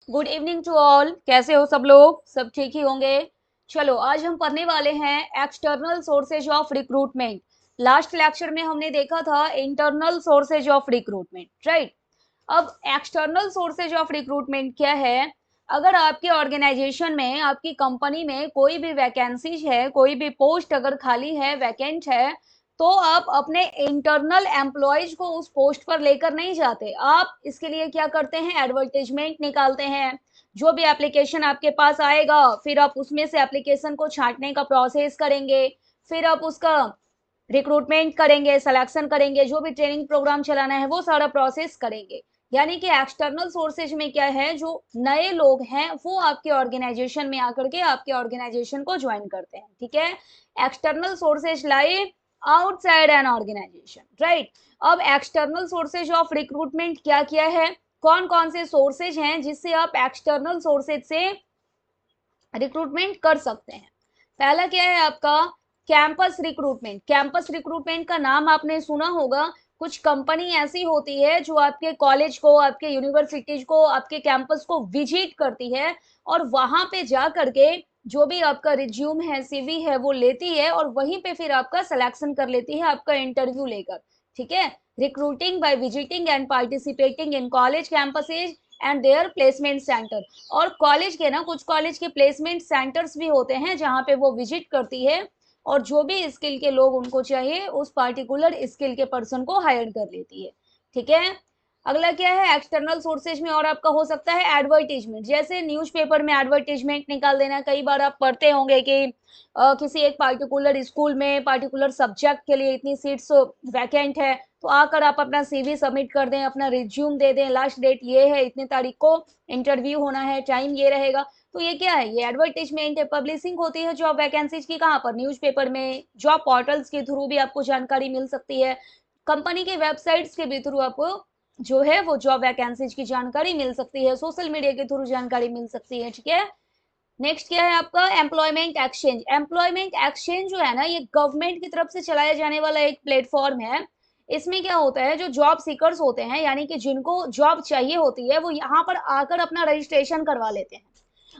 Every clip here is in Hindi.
Good evening to all. कैसे हो सब लोग? सब ठीक ही होंगे। चलो आज हम पढ़ने वाले हैं external sources of recruitment. Last lecture में हमने देखा था internal sources of recruitment, right. अब एक्सटर्नल सोर्सेज ऑफ रिक्रूटमेंट क्या है? अगर आपके ऑर्गेनाइजेशन में, आपकी कंपनी में कोई भी वैकेंसी है, कोई भी पोस्ट अगर खाली है, वैकेंट है, तो आप अपने इंटरनल एम्प्लॉयज को उस पोस्ट पर लेकर नहीं जाते। आप इसके लिए क्या करते हैं? एडवर्टीजमेंट निकालते हैं। जो भी एप्लीकेशन आपके पास आएगा, फिर आप उसमें से एप्लीकेशन को छांटने का प्रोसेस करेंगे। फिर आप उसका रिक्रूटमेंट करेंगे, सिलेक्शन करेंगे, जो भी ट्रेनिंग प्रोग्राम चलाना है वो सारा प्रोसेस करेंगे। यानी कि एक्सटर्नल सोर्सेज में क्या है, जो नए लोग हैं वो आपके ऑर्गेनाइजेशन में आकर के आपके ऑर्गेनाइजेशन को ज्वाइन करते हैं, ठीक है। एक्सटर्नल सोर्सेज लाई आउटसाइड एन ऑर्गेनाइजेशन, राइट। अब एक्सटर्नल सोर्सेज ऑफ रिक्रूटमेंट क्या क्या है, कौन कौन से सोर्सेज हैं जिससे आप एक्सटर्नल सोर्सेज से रिक्रूटमेंट कर सकते हैं। पहला क्या है आपका? Campus recruitment. कैंपस रिक्रूटमेंट का नाम आपने सुना होगा। कुछ कंपनी ऐसी होती है जो आपके कॉलेज को, आपके यूनिवर्सिटीज को, आपके कैंपस को विजिट करती है और वहां पे जा करके जो भी आपका रिज्यूम है, सीवी है, वो लेती है और वहीं पे फिर आपका सिलेक्शन कर लेती है, आपका इंटरव्यू लेकर, ठीक है। Recruiting by visiting and participating in college campuses and their placement centre. और कॉलेज के ना, कुछ कॉलेज के प्लेसमेंट सेंटर्स भी होते हैं जहां पे वो विजिट करती है और जो भी स्किल के लोग उनको चाहिए उस पार्टिकुलर स्किल के पर्सन को हायर कर लेती है, ठीक है। अगला क्या है एक्सटर्नल सोर्सेज में? और आपका हो सकता है एडवर्टीजमेंट। जैसे न्यूज़पेपर में एडवर्टीजमेंट निकाल देना। कई बार आप पढ़ते होंगे कि किसी एक पार्टिकुलर स्कूल में पार्टिकुलर सब्जेक्ट के लिए इतनी सीट्स वैकेंट है, तो आकर आप अपना सीवी सबमिट कर दें, अपना रिज्यूम दे दें, लास्ट डेट ये है, इतने तारीख को इंटरव्यू होना है, टाइम ये रहेगा। तो ये क्या है? ये एडवर्टीजमेंट है, पब्लिशिंग होती है जॉब वैकेंसीज की। कहाँ पर? न्यूज़पेपर में। जॉब पोर्टल्स के थ्रू भी आपको जानकारी मिल सकती है। कंपनी के वेबसाइट्स के भी थ्रू आपको जो है वो जॉब वैकेंसीज की जानकारी मिल सकती है। सोशल मीडिया के थ्रू जानकारी मिल सकती है, ठीक है। नेक्स्ट क्या है आपका? Employment exchange. एम्प्लॉयमेंट एक्सचेंज जो है ना, ये गवर्नमेंट की तरफ से चलाया जाने वाला एक प्लेटफॉर्म है। इसमें क्या होता है, जो जॉब सीकर्स होते हैं, यानी कि जिनको जॉब चाहिए होती है, वो यहाँ पर आकर अपना रजिस्ट्रेशन करवा लेते हैं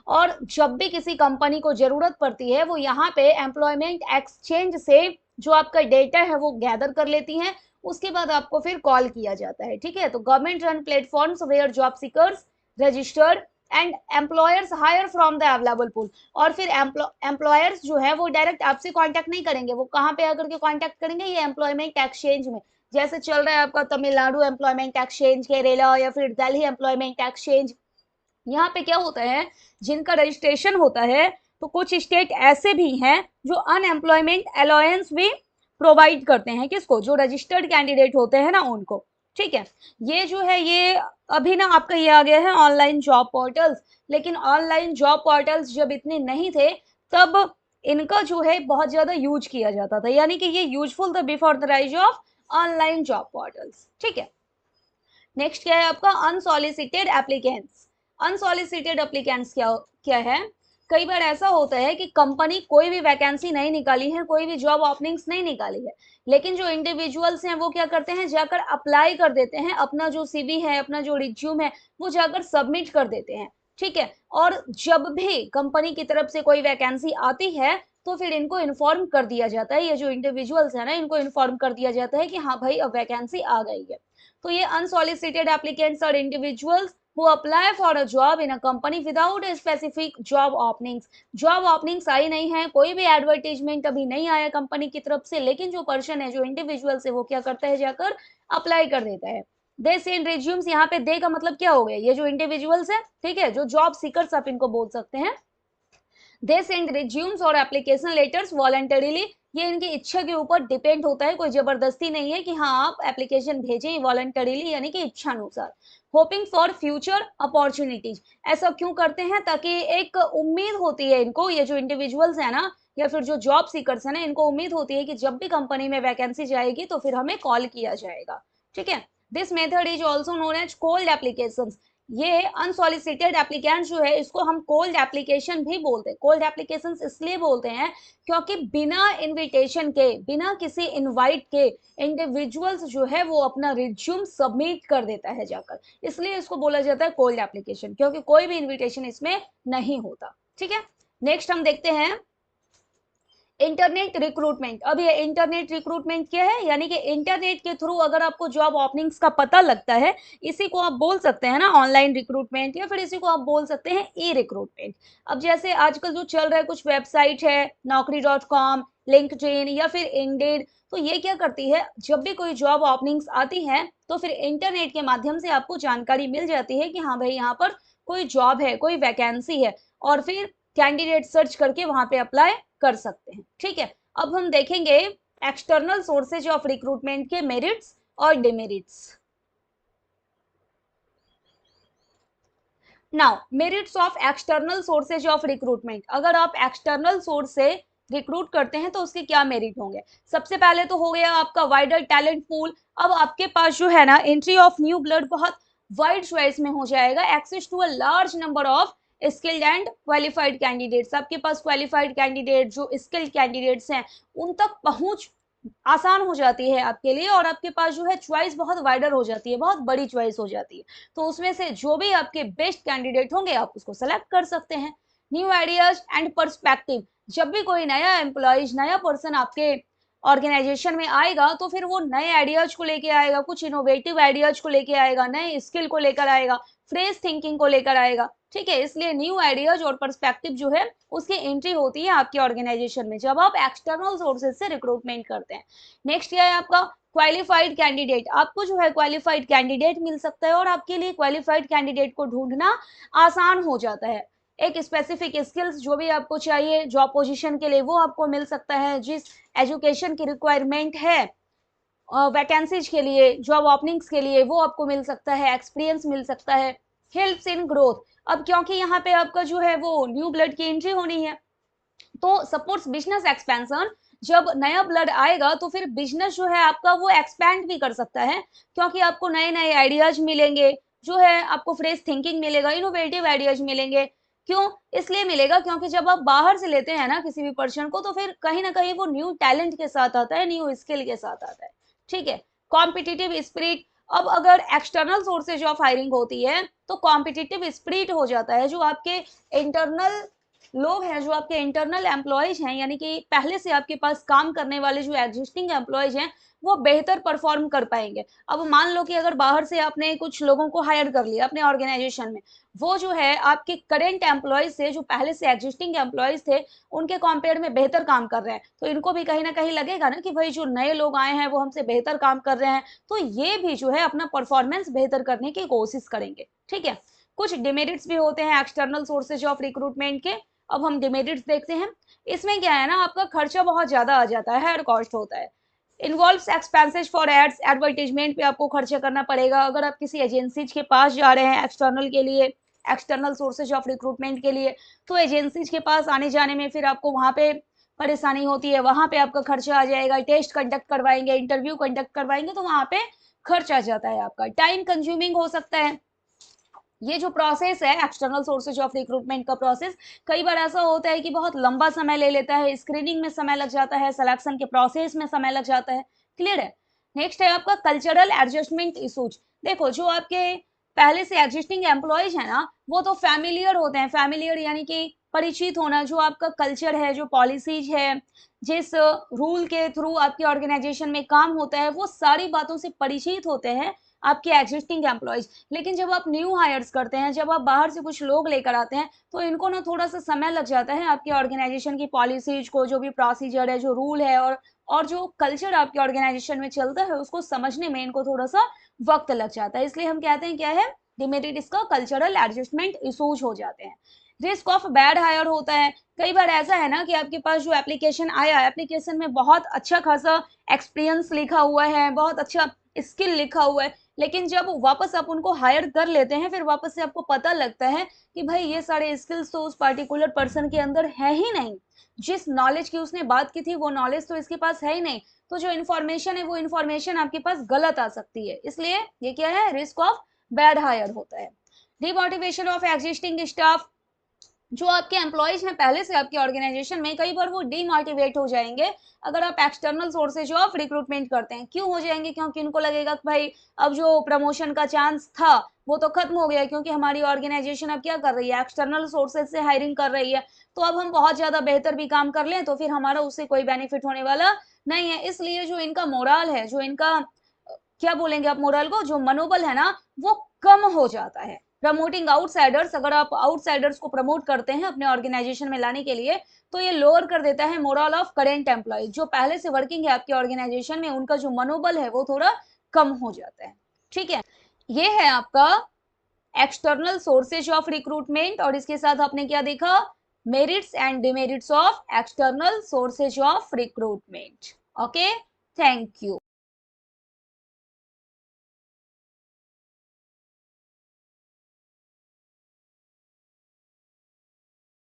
और जब भी किसी कंपनी को जरूरत पड़ती है वो यहाँ पे एम्प्लॉयमेंट एक्सचेंज से जो आपका डेटा है वो गैदर कर लेती हैं। उसके बाद आपको फिर कॉल किया जाता है, ठीक है। तो government run platforms where job seekers registered and employers hire from the available pool. और फिर एम्प्लॉयर्स जो है वो डायरेक्ट आपसे कांटेक्ट नहीं करेंगे, वो कहाँ पे आकर के कांटेक्ट करेंगे? ये एम्प्लॉयमेंट एक्सचेंज में। जैसे चल रहा है आपका तमिलनाडु एम्प्लॉयमेंट एक्सचेंज, केरला या फिर दिल्ली एम्प्लॉयमेंट एक्सचेंज। यहाँ पे क्या होता है, जिनका रजिस्ट्रेशन होता है, तो कुछ स्टेट ऐसे भी हैं जो अनएम्प्लॉयमेंट अलाउंस भी प्रोवाइड करते हैं। किसको? जो रजिस्टर्ड कैंडिडेट होते हैं ना उनको, ठीक है। ये जो है ये अभी ना आपका ये आ गया है ऑनलाइन जॉब पोर्टल्स। लेकिन ऑनलाइन जॉब पोर्टल्स जब इतने नहीं थे तब इनका जो है बहुत ज्यादा यूज किया जाता था, यानी कि ये यूजफुल था before the rise of online job portals, ठीक है। नेक्स्ट क्या है आपका? Unsolicited applicants. अनसॉलिसिटेड एप्लीकेंट्स क्या क्या है? कई बार ऐसा होता है कि कंपनी कोई भी वैकेंसी नहीं निकाली है, कोई भी जॉब ओपनिंग्स नहीं निकाली है, लेकिन जो इंडिविजुअल्स हैं वो क्या करते हैं, जाकर अप्लाई कर देते हैं। अपना जो सीवी है, अपना जो रिज्यूम है, वो जाकर सबमिट कर देते हैं, ठीक है। और जब भी कंपनी की तरफ से कोई वैकेंसी आती है तो फिर इनको इन्फॉर्म कर दिया जाता है, ये जो इंडिविजुअल्स है ना, इनको इन्फॉर्म कर दिया जाता है कि हाँ भाई अब वैकेंसी आ गई है। तो ये अनसॉलिसिटेड एप्लीकेंट्स और individuals who apply for a job in a company without a specific job openings। Job openings आई नहीं है, कोई भी एडवर्टीजमेंट अभी नहीं आया कंपनी की तरफ से, लेकिन जो पर्सन है, जो इंडिविजुअल है, वो क्या करता है, जाकर अप्लाई कर देता है। They send resumes. यहाँ पे दे का मतलब क्या हो गया? ये जो इंडिविजुअल्स है, ठीक है, जो जॉब सीकर्स आप इनको बोल सकते हैं। दे सेंड रिज्यूम्स और एप्लीकेशन लेटर्स वॉलंटरीली। ये इनकी इच्छा के ऊपर डिपेंड होता है, कोई जबरदस्ती नहीं है कि हाँ आप एप्लीकेशन भेजें, वॉलंटरीली यानी कि इच्छा अनुसार। Hoping for future opportunities. ऐसा क्यों करते हैं? ताकि एक उम्मीद होती है इनको, ये जो इंडिविजुअल्स है ना या फिर जो जॉब सीकर्स है ना, इनको उम्मीद होती है कि जब भी कंपनी में वैकेंसी जाएगी तो फिर हमें कॉल किया जाएगा, ठीक है। This method is also known as cold application. ये अनसॉलिसिटेड एप्लीकेंट जो है इसको हम कोल्ड एप्लीकेशन भी बोलते हैं। कोल्ड एप्लीकेशन इसलिए बोलते हैं क्योंकि बिना इनविटेशन के, बिना किसी इनवाइट के इंडिविजुअल्स जो है वो अपना रिज्यूम सबमिट कर देता है जाकर, इसलिए इसको बोला जाता है कोल्ड एप्लीकेशन, क्योंकि कोई भी इन्विटेशन इसमें नहीं होता। ठीक है, नेक्स्ट हम देखते हैं इंटरनेट रिक्रूटमेंट। अब ये इंटरनेट रिक्रूटमेंट क्या है, यानी कि इंटरनेट के थ्रू अगर आपको जॉब ओपनिंग्स का पता लगता है, इसी को आप बोल सकते हैं ना ऑनलाइन रिक्रूटमेंट, या फिर इसी को आप बोल सकते हैं ई रिक्रूटमेंट। अब जैसे आजकल जो चल रहा है, कुछ वेबसाइट है naukri.com, लिंक्डइन या फिर इंडीड, तो ये क्या करती है, जब भी कोई जॉब ओपनिंग्स आती है तो फिर इंटरनेट के माध्यम से आपको जानकारी मिल जाती है कि हाँ भाई यहाँ पर कोई जॉब है, कोई वैकेंसी है, और फिर कैंडिडेट सर्च करके वहां पे अप्लाई कर सकते हैं। ठीक है, अब हम देखेंगे एक्सटर्नल सोर्सेज ऑफ रिक्रूटमेंट के मेरिट्स और demerits. Now merits of external sources of recruitment, अगर आप एक्सटर्नल सोर्स से रिक्रूट करते हैं तो उसके क्या मेरिट होंगे। सबसे पहले तो हो गया आपका वाइडर टैलेंट पूल। अब आपके पास जो है ना एंट्री ऑफ न्यू ब्लड बहुत वाइड चॉइस में हो जाएगा, access to a large number of skilled and qualified candidates. आपके पास क्वालिफाइड कैंडिडेट जो स्किल्ड कैंडिडेट्स हैं उन तक पहुंच आसान हो जाती है आपके लिए, और आपके पास जो है चॉइस बहुत वाइडर हो जाती है, बहुत बड़ी चॉइस हो जाती है। तो उसमें से जो भी आपके बेस्ट कैंडिडेट होंगे आप उसको सेलेक्ट कर सकते हैं। न्यू आइडियाज एंड पर्सपेक्टिव, जब भी कोई नया एम्प्लॉयज, नया पर्सन आपके ऑर्गेनाइजेशन में आएगा तो फिर वो नए आइडियाज को लेके आएगा, कुछ इनोवेटिव आइडियाज को लेके आएगा, नए स्किल को लेकर आएगा, फ्रेश थिंकिंग को लेकर आएगा। ठीक है, इसलिए न्यू आइडियाज और पर्सपेक्टिव जो है उसकी एंट्री होती है आपके ऑर्गेनाइजेशन में जब आप एक्सटर्नल सोर्सेज से रिक्रूटमेंट करते हैं। नेक्स्ट क्या है आपका क्वालिफाइड कैंडिडेट। आपको जो है क्वालिफाइड कैंडिडेट मिल सकता है और आपके लिए क्वालिफाइड कैंडिडेट को ढूंढना आसान हो जाता है। एक स्पेसिफिक स्किल्स जो भी आपको चाहिए जॉब पोजीशन के लिए वो आपको मिल सकता है, जिस एजुकेशन की रिक्वायरमेंट है वैकेंसीज के लिए, जॉब ओपनिंग्स के लिए, वो आपको मिल सकता है, एक्सपीरियंस मिल सकता है, हेल्प्स इन ग्रोथ। अब क्योंकि यहाँ पे आपका जो है वो न्यू ब्लड की एंट्री होनी है तो सपोर्ट्स बिजनेस एक्सपेंशन। जब नया ब्लड आएगा तो फिर बिजनेस जो है आपका वो एक्सपैंड भी कर सकता है, क्योंकि आपको नए नए आइडियाज मिलेंगे, जो है आपको फ्रेश थिंकिंग मिलेगा, इनोवेटिव आइडियाज मिलेंगे। क्यों इसलिए मिलेगा, क्योंकि जब आप बाहर से लेते हैं ना किसी भी पर्सन को तो फिर कहीं ना कहीं वो न्यू टैलेंट के साथ आता है, न्यू स्किल के साथ आता है। ठीक है, कॉम्पिटिटिव स्पिरिट। अब अगर एक्सटर्नल सोर्सेज ऑफ हायरिंग होती है तो कॉम्पिटिटिव स्पिरिट हो जाता है, जो आपके इंटरनल लोग हैं, जो आपके इंटरनल एम्प्लॉयज हैं, यानी कि पहले से आपके पास काम करने वाले जो एग्जिस्टिंग एम्प्लॉयज हैं वो बेहतर परफॉर्म कर पाएंगे। अब मान लो कि अगर बाहर से आपने कुछ लोगों को हायर कर लिया अपने ऑर्गेनाइजेशन में, वो जो है आपके करेंट एम्प्लॉयज से, जो पहले से एग्जिस्टिंग एम्प्लॉयज थे उनके कंपेयर में बेहतर काम कर रहे हैं, तो इनको भी कहीं ना कहीं लगेगा ना कि भाई जो नए लोग आए हैं वो हमसे बेहतर काम कर रहे हैं, तो ये भी जो है अपना परफॉर्मेंस बेहतर करने की कोशिश करेंगे। ठीक है, कुछ डिमेरिट्स भी होते हैं एक्सटर्नल सोर्सेज ऑफ रिक्रूटमेंट के। अब हम डिमेरिट्स देखते हैं। इसमें क्या है ना, आपका खर्चा बहुत ज्यादा आ जाता है, हायर कॉस्ट होता है। Involves expenses for ads, advertisement पे आपको खर्चा करना पड़ेगा। अगर आप किसी एजेंसीज के पास जा रहे हैं एक्सटर्नल के लिए, एक्सटर्नल सोर्सेज ऑफ रिक्रूटमेंट के लिए, तो एजेंसीज के पास आने जाने में फिर आपको वहां पे परेशानी होती है, वहां पे आपका खर्चा आ जाएगा। टेस्ट कंडक्ट करवाएंगे, इंटरव्यू कंडक्ट करवाएंगे, तो वहां पे खर्च आ जाता है आपका। टाइम कंज्यूमिंग हो सकता है। ये जो प्रोसेस है एक्सटर्नल सोर्सेज ऑफ रिक्रूटमेंट का प्रोसेस, कई बार ऐसा होता है कि बहुत लंबा समय ले लेता है, स्क्रीनिंग में समय लग जाता है, सिलेक्शन के प्रोसेस में समय लग जाता है। क्लियर है। नेक्स्ट है आपका कल्चरल एडजस्टमेंट इशूज। देखो जो आपके पहले से एग्जिस्टिंग एम्प्लॉयज है ना वो तो फैमिलियर होते हैं, फैमिलियर यानी कि परिचित होना, जो आपका कल्चर है, जो पॉलिसीज है, जिस रूल के थ्रू आपके ऑर्गेनाइजेशन में काम होता है, वो सारी बातों से परिचित होते हैं आपके एग्जिस्टिंग एम्प्लॉयज। लेकिन जब आप न्यू हायर्स करते हैं, जब आप बाहर से कुछ लोग लेकर आते हैं, तो इनको ना थोड़ा सा समय लग जाता है आपके ऑर्गेनाइजेशन की पॉलिसीज को, जो भी प्रोसीजर है, जो रूल है, और जो कल्चर आपके ऑर्गेनाइजेशन में चलता है उसको समझने में इनको थोड़ा सा वक्त लग जाता है। इसलिए हम कहते हैं क्या है, डिमेरिट इसका कल्चरल एडजस्टमेंट इशूज हो जाते हैं। रिस्क ऑफ बैड हायर होता है। कई बार ऐसा है ना कि आपके पास जो एप्लीकेशन आया, एप्लीकेशन में बहुत अच्छा खासा एक्सपीरियंस लिखा हुआ है, बहुत अच्छा स्किल लिखा हुआ है, लेकिन जब वापस आप उनको हायर कर लेते हैं फिर वापस से आपको पता लगता है कि भाई ये सारे स्किल्स तो उस पर्टिकुलर पर्सन के अंदर है ही नहीं, जिस नॉलेज की उसने बात की थी वो नॉलेज तो इसके पास है ही नहीं, तो जो इन्फॉर्मेशन है वो इन्फॉर्मेशन आपके पास गलत आ सकती है। इसलिए ये क्या है, रिस्क ऑफ बैड हायर होता है। डिमोटिवेशन ऑफ एग्जिस्टिंग स्टाफ, जो आपके एम्प्लॉयज हैं पहले से आपकी ऑर्गेनाइजेशन में, कई बार वो डीमोटिवेट हो जाएंगे अगर आप एक्सटर्नल सोर्सेज ऑफ रिक्रूटमेंट करते हैं। क्यों हो जाएंगे? क्योंकि उनको लगेगा कि भाई अब जो प्रमोशन का चांस था वो तो खत्म हो गया, क्योंकि हमारी ऑर्गेनाइजेशन अब क्या कर रही है, एक्सटर्नल सोर्सेज से हायरिंग कर रही है, तो अब हम बहुत ज्यादा बेहतर भी काम कर लें तो फिर हमारा उससे कोई बेनिफिट होने वाला नहीं है। इसलिए जो इनका मोरल है, जो इनका क्या बोलेंगे आप मोरल को, जो मनोबल है ना, वो कम हो जाता है। प्रमोटिंग आउटसाइडर्स, अगर आप आउटसाइडर्स को प्रमोट करते हैं अपने ऑर्गेनाइजेशन में लाने के लिए, तो ये लोअर कर देता है मोरल ऑफ करेंट एम्प्लॉय। जो पहले से वर्किंग है आपकी ऑर्गेनाइजेशन में, उनका जो मनोबल है वो थोड़ा कम हो जाता है। ठीक है, ये है आपका एक्सटर्नल सोर्सेज ऑफ रिक्रूटमेंट। और इसके साथ आपने क्या देखा, merits and demerits of external sources of recruitment. Okay, thank you.